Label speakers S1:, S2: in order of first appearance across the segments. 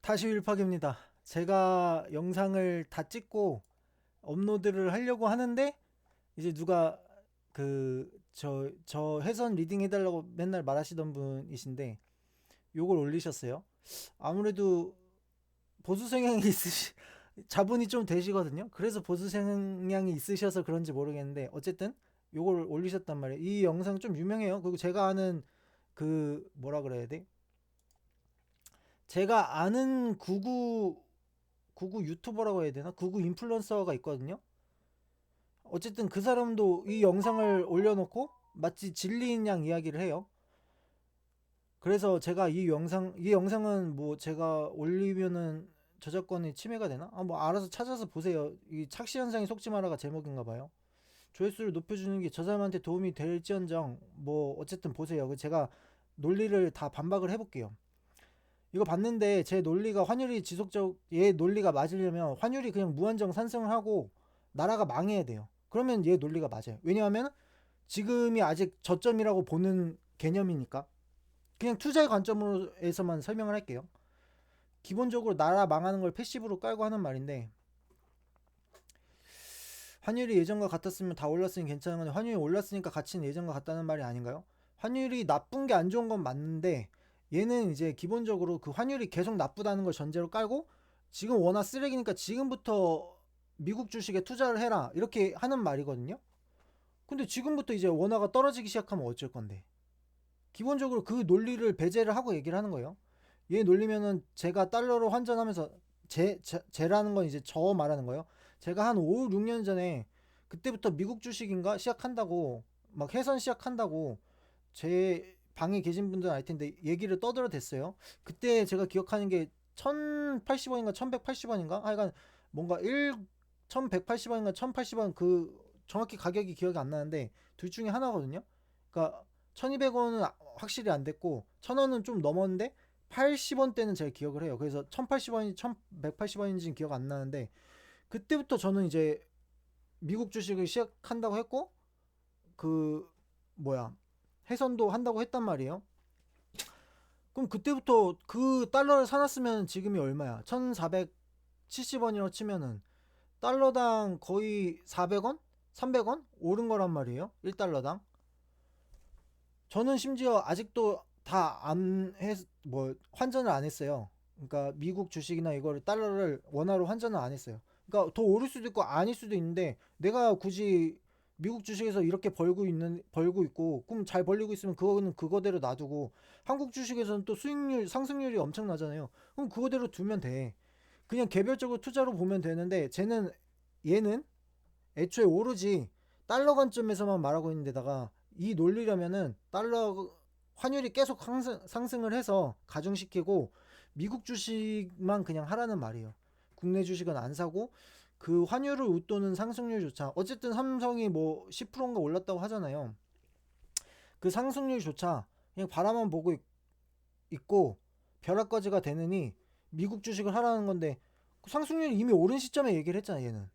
S1: 다시 윌팍입니다. 제가 영상을 다 찍고 업로드를 하려고 하는데 이제 누가 저 해선 리딩 해달라고 맨날 말하시던 분이신데 요걸 올리셨어요. 아무래도 보수 성향이 있으시 자본이 좀 되시거든요. 그래서 보수 성향이 있으셔서 그런지 모르겠는데 어쨌든 요걸 올리셨단 말이에요. 이 영상 좀 유명해요. 그리고 제가 아는 뭐라 그래야 돼? 제가 아는 구구 유튜버라고 해야 되나? 구구 인플루언서가 있거든요. 어쨌든 그 사람도 이 영상을 올려놓고 마치 진리인 양 이야기를 해요. 그래서 제가 이 영상은 뭐 제가 올리면은 저작권이 침해가 되나? 뭐 알아서 찾아서 보세요. 이 착시 현상에 속지 마라가 제목인가 봐요. 조회수를 높여주는 게 저 사람한테 도움이 될지언정 뭐 어쨌든 보세요. 제가 논리를 다 반박을 해볼게요. 이거 봤는데 제 논리가 환율이 지속적 얘 논리가 맞으려면 환율이 그냥 무한정 상승을 하고 나라가 망해야 돼요. 그러면 얘 논리가 맞아요. 왜냐하면 지금이 아직 저점이라고 보는 개념이니까. 그냥 투자의 관점에서만 설명을 할게요. 기본적으로 나라 망하는 걸 패시브로 깔고 하는 말인데 환율이 예전과 같았으면 다 올랐으니 괜찮은 건데 환율이 올랐으니까 가치는 예전과 같다는 말이 아닌가요? 환율이 나쁜 게 안 좋은 건 맞는데 얘는 이제 기본적으로 그 환율이 계속 나쁘다는 걸 전제로 깔고 지금 워낙 쓰레기니까 지금부터 미국 주식에 투자를 해라 이렇게 하는 말이거든요. 근데 지금부터 이제 원화가 떨어지기 시작하면 어쩔 건데 기본적으로 그 논리를 배제를 하고 얘기를 하는 거예요. 얘 논리면은 제가 달러로 환전하면서 제라는 건 이제 저 말하는 거예요. 제가 한 5, 6년 전에 그때부터 미국 주식인가 시작한다고 막 해선 시작한다고 제 방에 계신 분들은 알 텐데 얘기를 떠들어 댔어요. 그때 제가 기억하는 게 1080원인가 1180원인가 하여간 뭔가 1180원인가 1080원 정확히 가격이 기억이 안 나는데 둘 중에 하나거든요. 그러니까 1200원은 확실히 안 됐고 1000원은 좀 넘었는데 80원대는 제가 기억을 해요. 그래서 1080원인지 1180원인지는 기억 안 나는데 그때부터 저는 이제 미국 주식을 시작한다고 했고 그 뭐야 해선도 한다고 했단 말이에요. 그럼 그때부터 그 달러를 사놨으면 지금이 얼마야? 1470원이라고 치면은 달러당 거의 400원? 300원? 오른 거란 말이에요. 1달러당. 저는 심지어 아직도 다 안 뭐 환전을 안 했어요. 그러니까 미국 주식이나 이거를 달러를 원화로 환전을 안 했어요. 그러니까 더 오를 수도 있고 아닐 수도 있는데 내가 굳이 미국 주식에서 이렇게 벌고 있고 그럼 잘 벌리고 있으면 그거는 그거대로 놔두고 한국 주식에서는 또 수익률 상승률이 엄청나잖아요. 그럼 그거대로 두면 돼. 그냥 개별적으로 투자로 보면 되는데 얘는 애초에 오로지 달러 관점에서만 말하고 있는 데다가 이 논리라면은 달러 환율이 계속 상승을 해서 가중시키고 미국 주식만 그냥 하라는 말이에요. 국내 주식은 안 사고 그 환율을 웃도는 상승률조차 어쨌든 삼성이 뭐 10%인가 올랐다고 하잖아요. 그 상승률조차 그냥 바라만 보고 있고 벼락거지가 되느니 미국 주식을 하라는 건데 상승률이 이미 오른 시점에 얘기를 했잖아 얘는.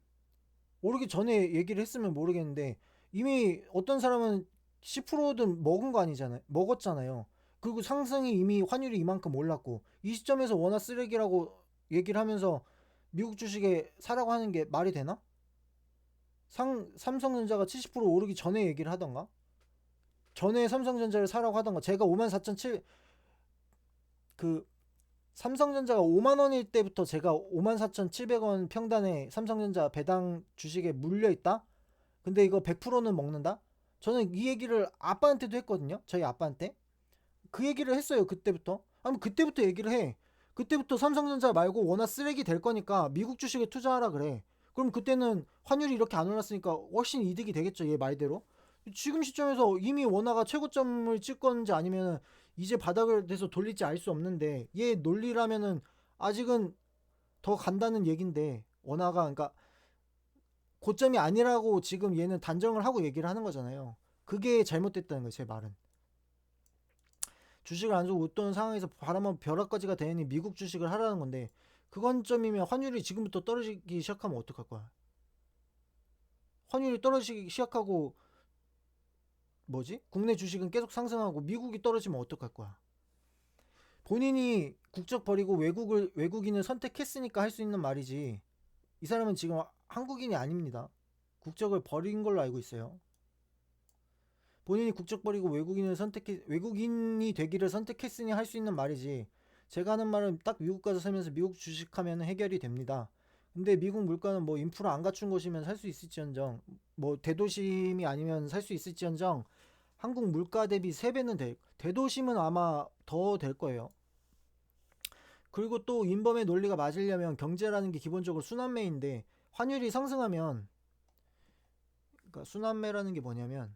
S1: 오르기 전에 얘기를 했으면 모르겠는데 이미 어떤 사람은 10%든 먹은 거 아니잖아요. 먹었잖아요. 그리고 상승이 이미 환율이 이만큼 올랐고 이 시점에서 워낙 쓰레기라고 얘기를 하면서 미국 주식에 사라고 하는 게 말이 되나? 삼성전자가 70% 오르기 전에 얘기를 하던가? 전에 삼성전자를 사라고 하던가? 제가 54,700 그 삼성전자가 5만 원일 때부터 제가 54,700원 평단에 삼성전자 배당 주식에 물려 있다? 근데 이거 100%는 먹는다? 저는 이 얘기를 아빠한테도 했거든요. 저희 아빠한테. 그 얘기를 했어요. 그때부터. 아니 그때부터 얘기를 해. 그때부터 삼성전자 말고 워낙 쓰레기 될 거니까 미국 주식에 투자하라 그래. 그럼 그때는 환율이 이렇게 안 올랐으니까 훨씬 이득이 되겠죠. 얘 말대로. 지금 시점에서 이미 원화가 최고점을 찍건지 아니면 이제 바닥을 돼서 돌릴지 알 수 없는데 얘 논리라면은 아직은 더 간다는 얘긴데 원화가 그러니까 고점이 아니라고 지금 얘는 단정을 하고 얘기를 하는 거잖아요. 그게 잘못됐다는 거예요, 제 말은. 주식을 안 주고 웃도는 상황에서 바라만 벼락까지가 되니 미국 주식을 하라는 건데 그 관점이면 환율이 지금부터 떨어지기 시작하면 어떡할 거야? 환율이 떨어지기 시작하고 뭐지? 국내 주식은 계속 상승하고 미국이 떨어지면 어떡할 거야? 본인이 국적 버리고 외국인을 선택했으니까 할 수 있는 말이지. 이 사람은 지금 한국인이 아닙니다. 국적을 버린 걸로 알고 있어요. 본인이 국적 버리고 외국인이 되기를 선택했으니 할 수 있는 말이지. 제가 하는 말은 딱 미국 가서 살면서 미국 주식하면 해결이 됩니다. 근데 미국 물가는 뭐 인프라 안 갖춘 곳이면 살 수 있을지언정, 뭐 대도심이 아니면 살 수 있을지언정, 한국 물가 대비 3배는 대도심은 아마 더 될 거예요. 그리고 또 인범의 논리가 맞으려면 경제라는 게 기본적으로 순환매인데, 환율이 상승하면, 그러니까 순환매라는 게 뭐냐면,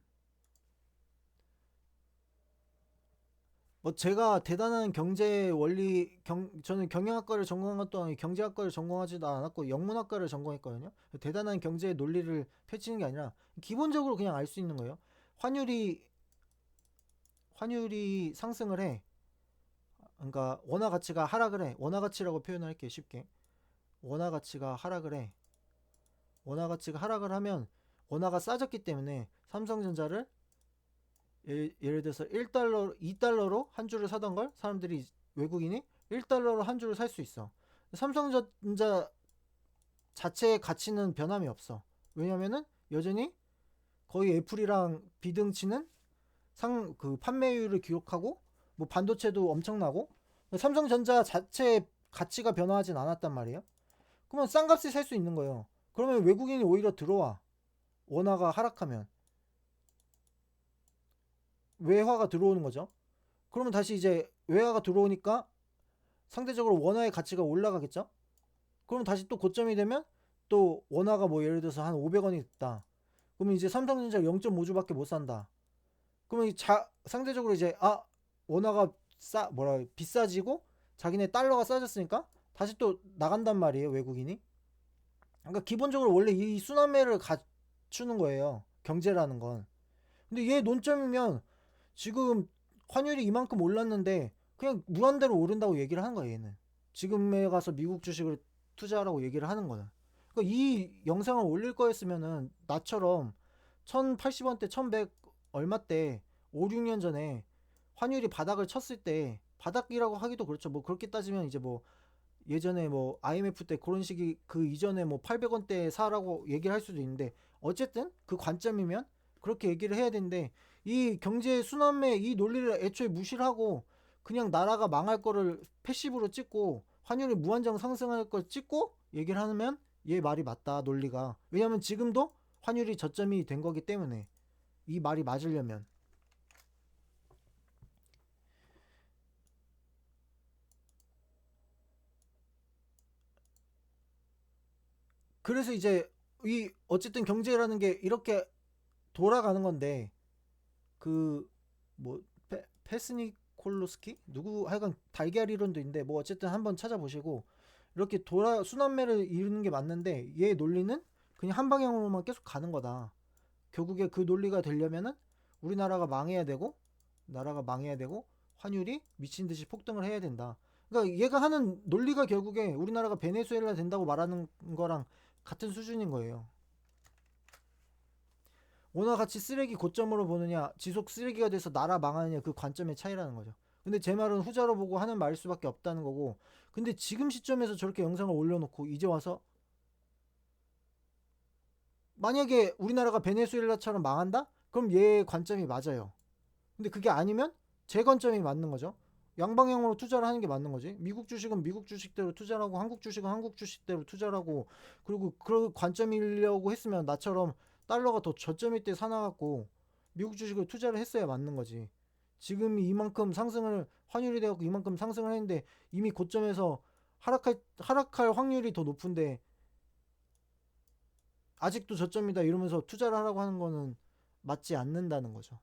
S1: 뭐 제가 대단한 경제 원리 저는 경영학과를 전공한 것도 아니고 경제학과를 전공하지도 않았고 영문학과를 전공했거든요. 대단한 경제의 논리를 펼치는 게 아니라 기본적으로 그냥 알 수 있는 거예요. 환율이 환율이 상승을 해. 그러니까 원화 가치가 하락을 해. 원화 가치라고 표현을 할게 쉽게. 원화 가치가 하락을 해. 원화 가치가 하락을 하면 원화가 싸졌기 때문에 삼성전자를 예를 들어서 1달러, 2달러로 한 주를 사던 걸 사람들이 외국인이 1달러로 한 주를 살 수 있어. 삼성전자 자체의 가치는 변함이 없어. 왜냐면은 여전히 거의 애플이랑 비등치는 그 판매율을 기록하고 뭐 반도체도 엄청나고 삼성전자 자체의 가치가 변화하진 않았단 말이에요. 그러면 싼 값에 살 수 있는 거예요. 그러면 외국인이 오히려 들어와. 원화가 하락하면 외화가 들어오는 거죠. 그러면 다시 이제 외화가 들어오니까 상대적으로 원화의 가치가 올라가겠죠. 그럼 다시 또 고점이 되면 또 원화가 뭐 예를 들어서 한 500원이 됐다. 그러면 이제 삼성전자 0.5주밖에 못 산다. 그러면 상대적으로 이제 원화가 비싸지고 자기네 달러가 싸졌으니까 다시 또 나간단 말이에요, 외국인이. 그러니까 기본적으로 원래 이 순환매를 갖추는 거예요, 경제라는 건. 근데 얘 논점이면 지금 환율이 이만큼 올랐는데 그냥 무한대로 오른다고 얘기를 하는 거야, 얘는. 지금에 가서 미국 주식을 투자하라고 얘기를 하는 거야. 그러니까 이 영상을 올릴 거였으면은 나처럼 1080원대 1100 얼마 때 5, 6년 전에 환율이 바닥을 쳤을 때, 바닥이라고 하기도 그렇죠. 뭐 그렇게 따지면 이제 뭐 예전에 뭐 IMF 때 그런 식이 그 이전에 뭐 800원대 사라고 얘기를 할 수도 있는데, 어쨌든 그 관점이면 그렇게 얘기를 해야 되는데, 이 경제 순환매 이 논리를 애초에 무시를 하고 그냥 나라가 망할 거를 패시브로 찍고 환율이 무한정 상승할 걸 찍고 얘기를 하면 얘 말이 맞다, 논리가. 왜냐면 지금도 환율이 저점이 된 거기 때문에. 이 말이 맞으려면. 그래서 이제 이 어쨌든 경제라는 게 이렇게 돌아가는 건데, 그 뭐 페스니콜로스키 누구 하여간 달걀 이론도 있는데, 뭐 어쨌든 한번 찾아보시고, 이렇게 순환매를 이루는 게 맞는데 얘 논리는 그냥 한 방향으로만 계속 가는 거다. 결국에 그 논리가 되려면은 우리나라가 망해야 되고, 나라가 망해야 되고 환율이 미친 듯이 폭등을 해야 된다. 그러니까 얘가 하는 논리가 결국에 우리나라가 베네수엘라 된다고 말하는 거랑 같은 수준인 거예요. 원화 가치 쓰레기 고점으로 보느냐, 지속 쓰레기가 돼서 나라 망하느냐, 그 관점의 차이라는 거죠. 근데 제 말은 후자로 보고 하는 말일 수밖에 없다는 거고, 근데 지금 시점에서 저렇게 영상을 올려놓고 이제 와서 만약에 우리나라가 베네수엘라처럼 망한다? 그럼 얘 관점이 맞아요. 근데 그게 아니면 제 관점이 맞는 거죠. 양방향으로 투자를 하는 게 맞는 거지. 미국 주식은 미국 주식대로 투자를 하고 한국 주식은 한국 주식대로 투자를 하고, 그리고 그 관점이려고 했으면 나처럼 달러가 더 저점일 때 사놔갖고 미국 주식을 투자를 했어야 맞는 거지. 지금 이만큼 상승을 환율이 돼갖고 이만큼 상승을 했는데 이미 고점에서 하락할 확률이 더 높은데 아직도 저점이다 이러면서 투자를 하라고 하는 거는 맞지 않는다는 거죠.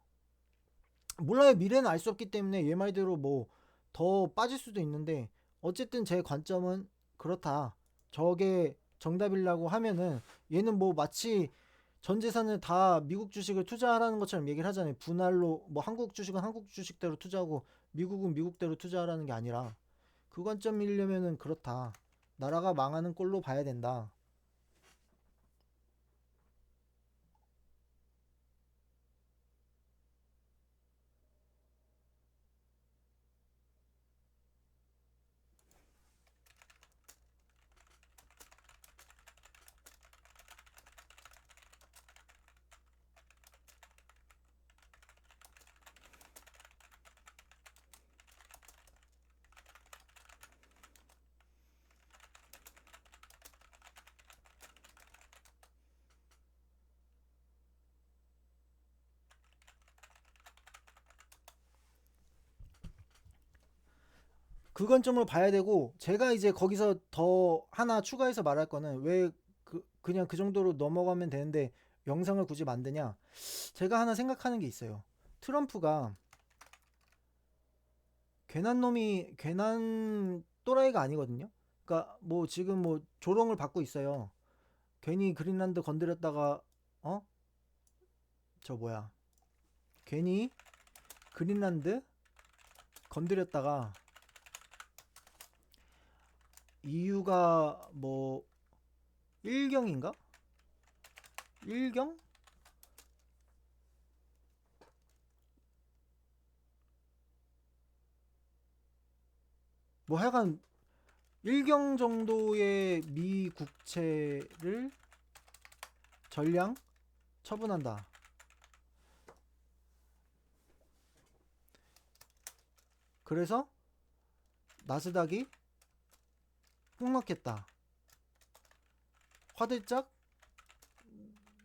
S1: 몰라요. 미래는 알 수 없기 때문에 얘 말대로 뭐 더 빠질 수도 있는데, 어쨌든 제 관점은 그렇다. 저게 정답이라고 하면은 얘는 뭐 마치 전 재산을 다 미국 주식을 투자하라는 것처럼 얘기를 하잖아요. 분할로 뭐 한국 주식은 한국 주식대로 투자하고 미국은 미국대로 투자하라는 게 아니라, 그 관점이려면은 그렇다. 나라가 망하는 꼴로 봐야 된다. 그 관점으로 봐야 되고, 제가 이제 거기서 더 하나 추가해서 말할 거는, 왜 그냥 그 정도로 넘어가면 되는데 영상을 굳이 만드냐. 제가 하나 생각하는 게 있어요. 트럼프가 괜한 또라이가 아니거든요. 그러니까 뭐 지금 뭐 조롱을 받고 있어요. 괜히 그린란드 건드렸다가, 어? 저 뭐야? 괜히 그린란드 건드렸다가 EU가 뭐 일경인가? 일경? 뭐 하여간 일경 정도의 미 국채를 전량 처분한다. 그래서 나스닥이 폭락했다. 화들짝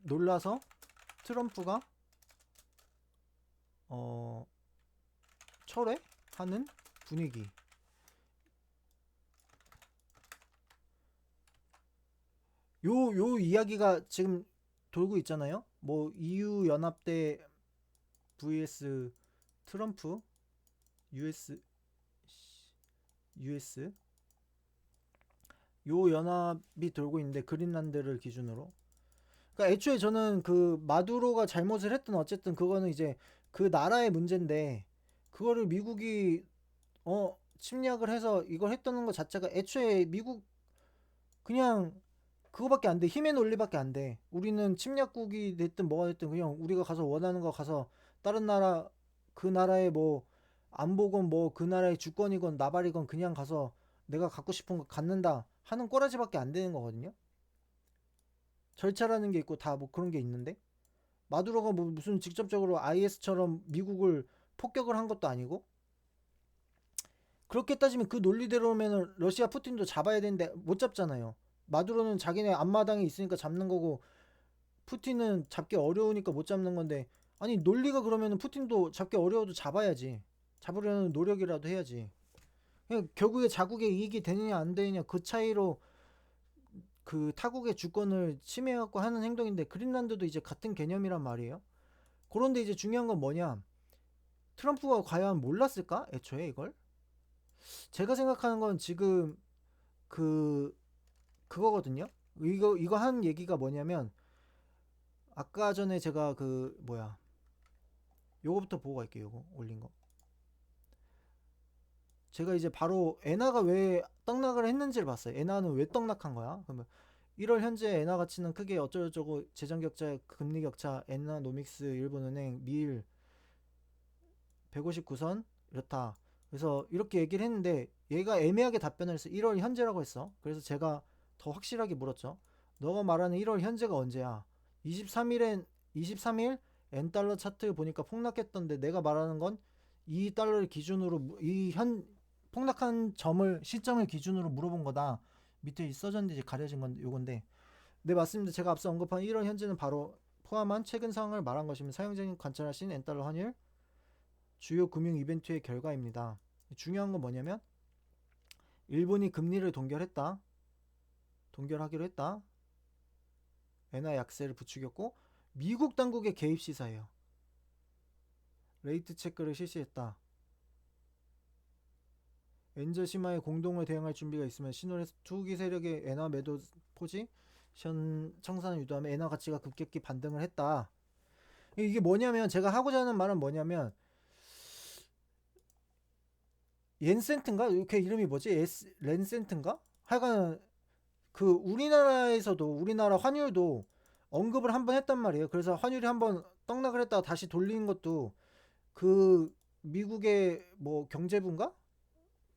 S1: 놀라서 트럼프가 철회하는 분위기. 요 이야기가 지금 돌고 있잖아요. 뭐 EU 연합대 vs 트럼프 US 요 연합이 돌고 있는데, 그린란드를 기준으로. 그러니까 애초에 저는 그 마두로가 잘못을 했든 어쨌든 그거는 이제 그 나라의 문제인데, 그거를 미국이 침략을 해서 이걸 했다는 것 자체가 애초에 미국 그냥 그거밖에 안 돼. 힘의 논리밖에 안 돼. 우리는 침략국이 됐든 뭐가 됐든 그냥 우리가 가서 원하는 거 가서 다른 나라, 그 나라의 뭐 안보건 뭐 그 나라의 주권이건 나발이건 그냥 가서 내가 갖고 싶은 거 갖는다 하는 꼬라지밖에 안 되는 거거든요. 절차라는 게 있고 다 뭐 그런 게 있는데, 마두로가 뭐 무슨 직접적으로 IS처럼 미국을 폭격을 한 것도 아니고. 그렇게 따지면 그 논리대로면 러시아 푸틴도 잡아야 되는데 못 잡잖아요. 마두로는 자기네 앞마당에 있으니까 잡는 거고, 푸틴은 잡기 어려우니까 못 잡는 건데, 아니 논리가 그러면은 푸틴도 잡기 어려워도 잡아야지. 잡으려는 노력이라도 해야지. 그냥 결국에 자국의 이익이 되느냐 안 되느냐 그 차이로 그 타국의 주권을 침해해갖고 하는 행동인데, 그린란드도 이제 같은 개념이란 말이에요. 그런데 이제 중요한 건 뭐냐, 트럼프가 과연 몰랐을까 애초에 이걸. 제가 생각하는 건 지금 그거거든요. 이거 한 얘기가 뭐냐면, 아까 전에 제가 그 뭐야, 요거부터 보고 갈게요. 요거 올린 거. 제가 이제 바로 엔화가 왜 떡락을 했는지를 봤어요. 엔화는 왜 떡락한 거야? 그러면 1월 현재 엔화 가치는 크게 어쩌고저쩌고, 재정 격차, 금리 격차, 엔화노믹스, 일본은행, 미일 159선 이렇다. 그래서 이렇게 얘기를 했는데 얘가 애매하게 답변을 해서 1월 현재라고 했어. 그래서 제가 더 확실하게 물었죠. 너가 말하는 1월 현재가 언제야? 23일 엔달러 차트 보니까 폭락했던데, 내가 말하는 건 이 달러를 기준으로 폭락한 시점을 기준으로 물어본 거다. 밑에 써졌는데 이제 가려진 건 요건데. 네, 맞습니다. 제가 앞서 언급한 1월 현재는 바로 포함한 최근 상황을 말한 것이며, 사용자님 관찰하신 엔달러 환율 주요 금융 이벤트의 결과입니다. 중요한 건 뭐냐면, 일본이 금리를 동결하기로 했다. 엔화 약세를 부추겼고, 미국 당국의 개입 시사예요. 레이트 체크를 실시했다. 엔저 시마의 공동으로 대응할 준비가 있으면 신호를 투기 세력의 엔화 매도 포지션 청산을 유도하며 엔화 가치가 급격히 반등을 했다. 이게 뭐냐면, 제가 하고자 하는 말은 뭐냐면, 옌센트인가? 이렇게 이름이 뭐지? 렌센트인가? 하여간 그 우리나라 환율도 언급을 한번 했단 말이에요. 그래서 환율이 한번 떡락을 했다가 다시 돌리는 것도 그 미국의 뭐 경제부인가?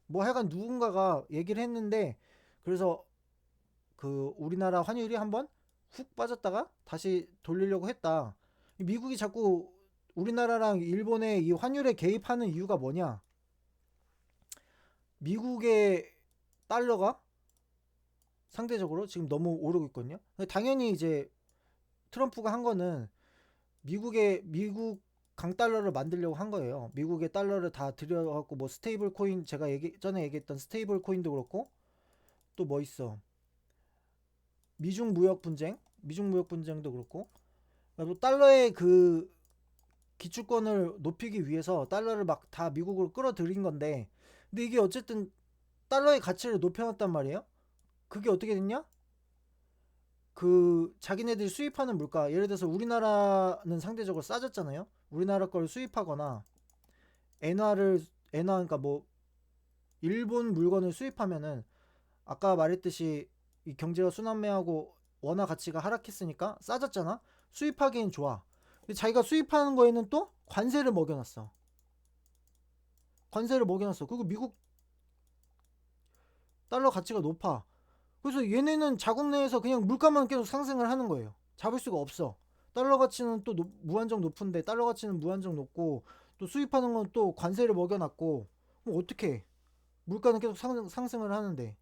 S1: 뭐 하여간 누군가가 얘기를 했는데, 그래서 그 우리나라 환율이 한번 훅 빠졌다가 다시 돌리려고 했다. 미국이 자꾸 우리나라랑 일본의 이 환율에 개입하는 이유가 뭐냐? 미국의 달러가 상대적으로 지금 너무 오르고 있거든요. 당연히 이제 트럼프가 한 거는 미국 강달러를 만들려고 한 거예요. 미국의 달러를 다 들여갖고 뭐 스테이블 코인, 제가 전에 얘기했던 스테이블 코인도 그렇고, 또 뭐 있어, 미중 무역 분쟁도 그렇고, 뭐 달러의 그 기축권을 높이기 위해서 달러를 막 다 미국으로 끌어들인 건데, 근데 이게 어쨌든 달러의 가치를 높여놨단 말이에요. 그게 어떻게 됐냐? 그 자기네들이 수입하는 물가, 예를 들어서 우리나라는 상대적으로 싸졌잖아요. 우리나라 걸 수입하거나 엔화를 엔화 그러니까 뭐 일본 물건을 수입하면은 아까 말했듯이 이 경제가 순환매하고 원화 가치가 하락했으니까 싸졌잖아. 수입하기엔 좋아. 근데 자기가 수입하는 거에는 또 관세를 먹여놨어. 관세를 먹여놨어. 그리고 미국 달러 가치가 높아. 그래서 얘네는 자국 내에서 그냥 물가만 계속 상승을 하는 거예요. 잡을 수가 없어. 달러 가치는 또 무한정 높은데, 달러 가치는 무한정 높고, 또 수입하는 건 또 관세를 먹여놨고, 뭐 어떻게? 물가는 계속 상승을 하는데.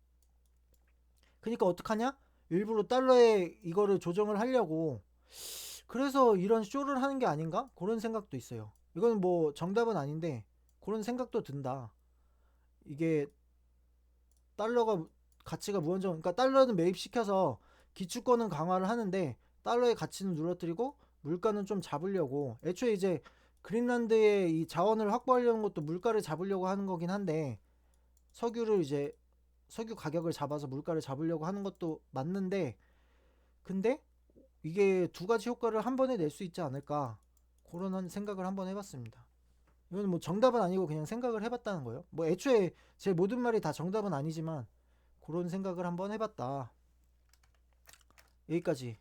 S1: 그러니까 어떡하냐? 일부러 달러에 이거를 조정을 하려고, 그래서 이런 쇼를 하는 게 아닌가? 그런 생각도 있어요. 이건 뭐 정답은 아닌데 그런 생각도 든다. 이게 달러가 가치가 무한정, 그러니까 달러는 매입시켜서 기축권은 강화를 하는데 달러의 가치는 누락뜨리고 물가는 좀 잡으려고, 애초에 이제 그린란드의 이 자원을 확보하려는 것도 물가를 잡으려고 하는 거긴 한데, 석유를 이제 석유 가격을 잡아서 물가를 잡으려고 하는 것도 맞는데, 근데 이게 두 가지 효과를 한 번에 낼 수 있지 않을까, 그런 생각을 한번 해봤습니다. 이건 뭐 정답은 아니고 그냥 생각을 해봤다는 거예요. 뭐 애초에 제 모든 말이 다 정답은 아니지만 그런 생각을 한번 해봤다. 여기까지